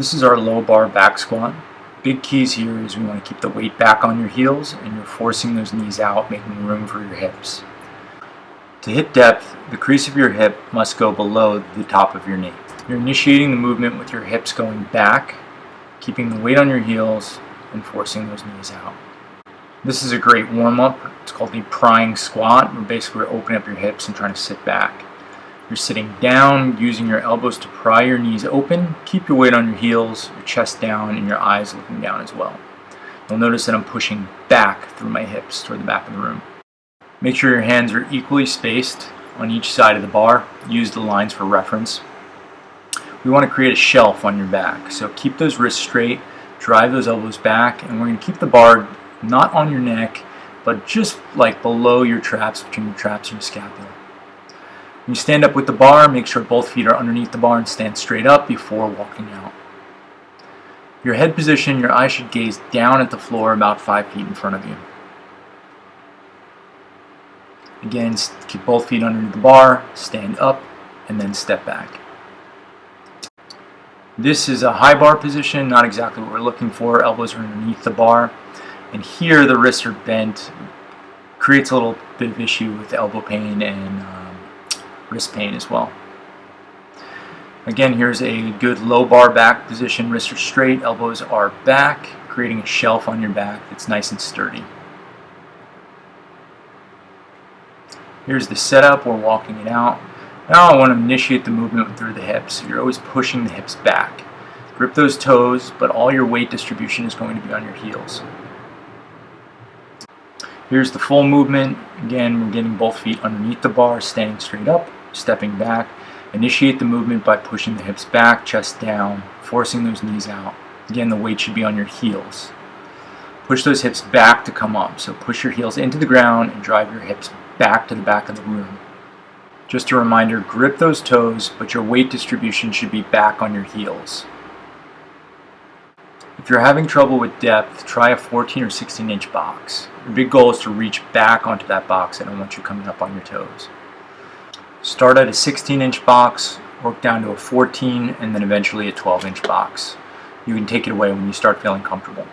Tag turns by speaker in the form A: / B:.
A: This is our low bar back squat. Big keys here is we want to keep the weight back on your heels and you're forcing those knees out, making room for your hips. To hit depth, the crease of your hip must go below the top of your knee. You're initiating the movement with your hips going back, keeping the weight on your heels and forcing those knees out. This is a great warm-up. It's called the prying squat, where basically we're opening up your hips and trying to sit back. You're sitting down, using your elbows to pry your knees open. Keep your weight on your heels, your chest down, and your eyes looking down as well. You'll notice that I'm pushing back through my hips toward the back of the room. Make sure your hands are equally spaced on each side of the bar. Use the lines for reference. We want to create a shelf on your back, so keep those wrists straight, drive those elbows back, and we're going to keep the bar not on your neck, but just like below your traps, between your traps and your scapula. When you stand up with the bar, make sure both feet are underneath the bar and stand straight up before walking out. Your head position, your eyes should gaze down at the floor about 5 feet in front of you. Again, keep both feet underneath the bar, stand up, and then step back. This is a high bar position, not exactly what we're looking for. Elbows are underneath the bar. And here the wrists are bent. Creates a little bit of issue with elbow pain and wrist pain as well. Again, here's a good low bar back position. Wrists are straight, elbows are back, creating a shelf on your back that's nice and sturdy. Here's the setup. We're walking it out. Now I want to initiate the movement through the hips. So you're always pushing the hips back. Grip those toes, but all your weight distribution is going to be on your heels. Here's the full movement. Again, we're getting both feet underneath the bar, standing straight up, stepping back. Initiate the movement by pushing the hips back, chest down, forcing those knees out. Again, the weight should be on your heels. Push those hips back to come up. So push your heels into the ground and drive your hips back to the back of the room. Just a reminder, grip those toes, but your weight distribution should be back on your heels. If you're having trouble with depth, try a 14 or 16 inch box. Your big goal is to reach back onto that box. I don't want you coming up on your toes. Start at a 16 inch box, work down to a 14, and then eventually a 12 inch box. You can take it away when you start feeling comfortable.